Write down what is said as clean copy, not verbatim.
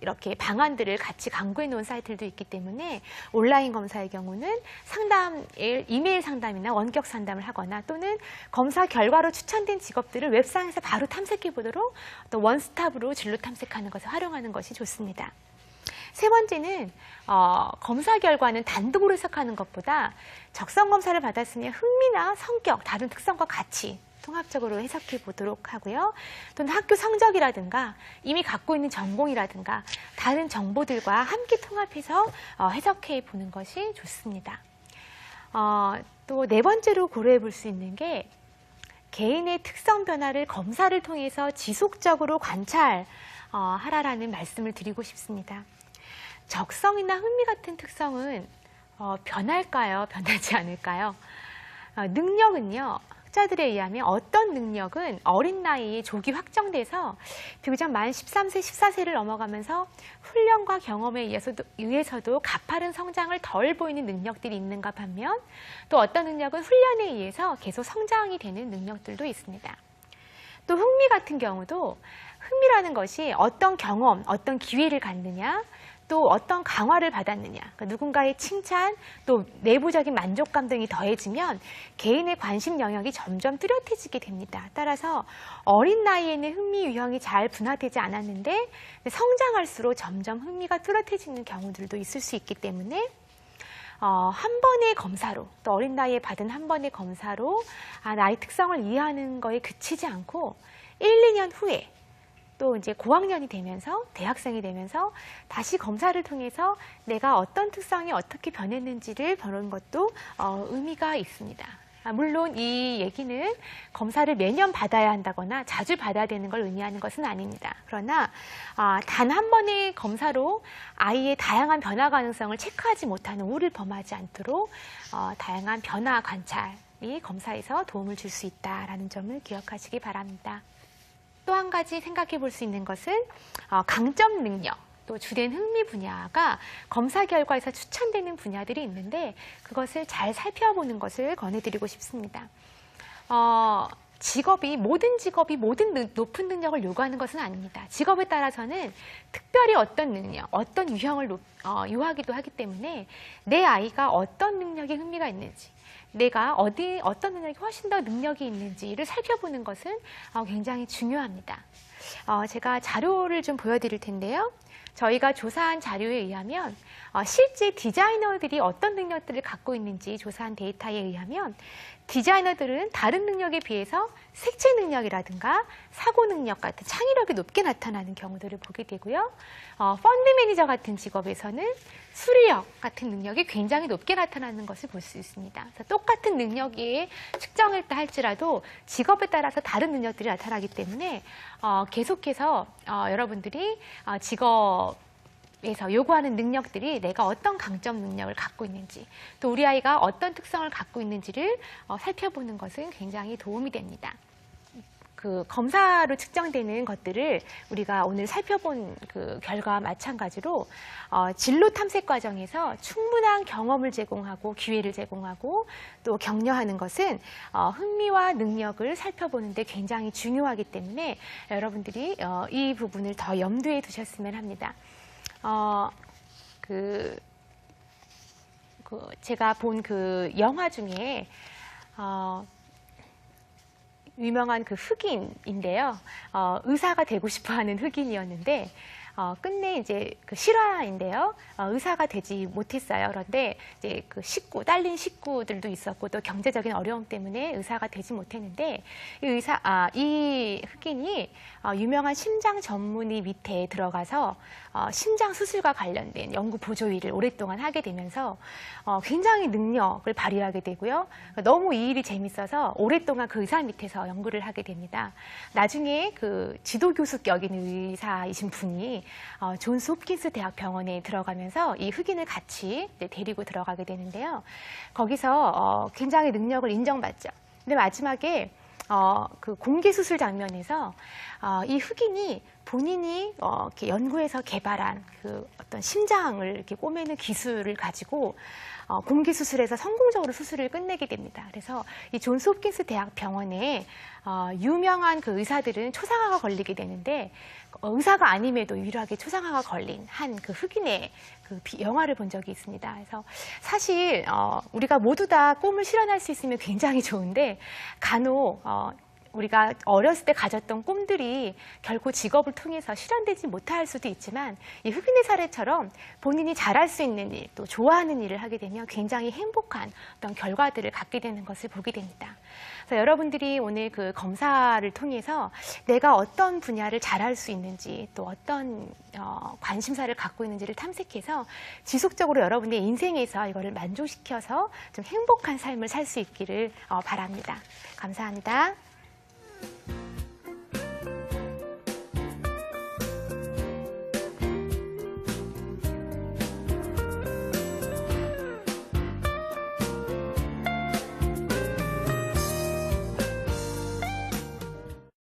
이렇게 방안들을 같이 강구해 놓은 사이트들도 있기 때문에 온라인 검사의 경우는 이메일 상담이나 원격 상담을 하거나 또는 검사 결과로 추천된 직업들을 웹상에서 바로 탐색해 보도록 또 원스톱으로 진로 탐색하는 것을 활용하는 것이 좋습니다. 세 번째는 검사 결과는 단독으로 해석하는 것보다 적성 검사를 받았으면 흥미나 성격, 다른 특성과 같이 통합적으로 해석해 보도록 하고요. 또는 학교 성적이라든가 이미 갖고 있는 전공이라든가 다른 정보들과 함께 통합해서 해석해 보는 것이 좋습니다. 또 네 번째로 고려해 볼 수 있는 게 개인의 특성 변화를 검사를 통해서 지속적으로 관찰하라라는 말씀을 드리고 싶습니다. 적성이나 흥미 같은 특성은 변할까요? 변하지 않을까요? 능력은요. 학자들에 의하면 어떤 능력은 어린 나이에 조기 확정돼서 비교적 만 13세, 14세를 넘어가면서 훈련과 경험에 의해서도 가파른 성장을 덜 보이는 능력들이 있는가 반면 또 어떤 능력은 훈련에 의해서 계속 성장이 되는 능력들도 있습니다. 또 흥미 같은 경우도 흥미라는 것이 어떤 경험, 어떤 기회를 갖느냐 또 어떤 강화를 받았느냐, 그러니까 누군가의 칭찬, 또 내부적인 만족감 등이 더해지면 개인의 관심 영역이 점점 뚜렷해지게 됩니다. 따라서 어린 나이에는 흥미 유형이 잘 분화되지 않았는데 성장할수록 점점 흥미가 뚜렷해지는 경우들도 있을 수 있기 때문에 한 번의 검사로, 또 어린 나이에 받은 한 번의 검사로 나의 특성을 이해하는 거에 그치지 않고 1, 2년 후에 또 이제 고학년이 되면서 대학생이 되면서 다시 검사를 통해서 내가 어떤 특성이 어떻게 변했는지를 보는 것도 의미가 있습니다. 물론 이 얘기는 검사를 매년 받아야 한다거나 자주 받아야 되는 걸 의미하는 것은 아닙니다. 그러나 단 한 번의 검사로 아이의 다양한 변화 가능성을 체크하지 못하는 오류를 범하지 않도록 다양한 변화 관찰이 검사에서 도움을 줄 수 있다는 점을 기억하시기 바랍니다. 또 한 가지 생각해 볼 수 있는 것은 강점 능력, 또 주된 흥미 분야가 검사 결과에서 추천되는 분야들이 있는데 그것을 잘 살펴보는 것을 권해드리고 싶습니다. 모든 직업이 모든 높은 능력을 요구하는 것은 아닙니다. 직업에 따라서는 특별히 어떤 능력, 어떤 유형을 요하기도 하기 때문에 내 아이가 어떤 능력에 흥미가 있는지 내가 어떤 능력이 훨씬 더 능력이 있는지를 살펴보는 것은 굉장히 중요합니다. 제가 자료를 좀 보여드릴 텐데요. 저희가 조사한 자료에 의하면 실제 디자이너들이 어떤 능력들을 갖고 있는지 조사한 데이터에 의하면 디자이너들은 다른 능력에 비해서 색채 능력이라든가 사고 능력 같은 창의력이 높게 나타나는 경우들을 보게 되고요. 펀드 매니저 같은 직업에서는 수리력 같은 능력이 굉장히 높게 나타나는 것을 볼 수 있습니다. 그래서 똑같은 능력이 측정했다 할지라도 직업에 따라서 다른 능력들이 나타나기 때문에 계속해서 여러분들이 직업에서 요구하는 능력들이 내가 어떤 강점 능력을 갖고 있는지 또 우리 아이가 어떤 특성을 갖고 있는지를 살펴보는 것은 굉장히 도움이 됩니다. 그 검사로 측정되는 것들을 우리가 오늘 살펴본 그 결과와 마찬가지로 진로 탐색 과정에서 충분한 경험을 제공하고 기회를 제공하고 또 격려하는 것은 흥미와 능력을 살펴보는 데 굉장히 중요하기 때문에 여러분들이 이 부분을 더 염두에 두셨으면 합니다. 제가 본 그 영화 중에 유명한 그 흑인인데요. 의사가 되고 싶어하는 흑인이었는데 끝내 이제 그 실화인데요. 의사가 되지 못했어요. 그런데 이제 그 딸린 식구들도 있었고 또 경제적인 어려움 때문에 의사가 되지 못했는데 이 흑인이 유명한 심장 전문의 밑에 들어가서 심장 수술과 관련된 연구 보조 일을 오랫동안 하게 되면서 굉장히 능력을 발휘하게 되고요. 너무 이 일이 재밌어서 오랫동안 그 의사 밑에서 연구를 하게 됩니다. 나중에 그 지도교수격인 의사이신 분이 존스 홉킨스 대학 병원에 들어가면서 이 흑인을 같이 데리고 들어가게 되는데요. 거기서 굉장히 능력을 인정받죠. 근데 마지막에 그 공개 수술 장면에서 이 흑인이 본인이 이렇게 연구해서 개발한 그 어떤 심장을 이렇게 꼬매는 기술을 가지고 공기 수술에서 성공적으로 수술을 끝내게 됩니다. 그래서 이 존스 홉킨스 대학 병원에 유명한 그 의사들은 초상화가 걸리게 되는데 의사가 아님에도 유일하게 초상화가 걸린 한 그 흑인의 그 영화를 본 적이 있습니다. 그래서 사실 우리가 모두 다 꿈을 실현할 수 있으면 굉장히 좋은데 간혹 우리가 어렸을 때 가졌던 꿈들이 결코 직업을 통해서 실현되지 못할 수도 있지만 이 흑인의 사례처럼 본인이 잘할 수 있는 일, 또 좋아하는 일을 하게 되면 굉장히 행복한 어떤 결과들을 갖게 되는 것을 보게 됩니다. 그래서 여러분들이 오늘 그 검사를 통해서 내가 어떤 분야를 잘할 수 있는지 또 어떤 관심사를 갖고 있는지를 탐색해서 지속적으로 여러분의 인생에서 이거를 만족시켜서 좀 행복한 삶을 살 수 있기를 바랍니다. 감사합니다.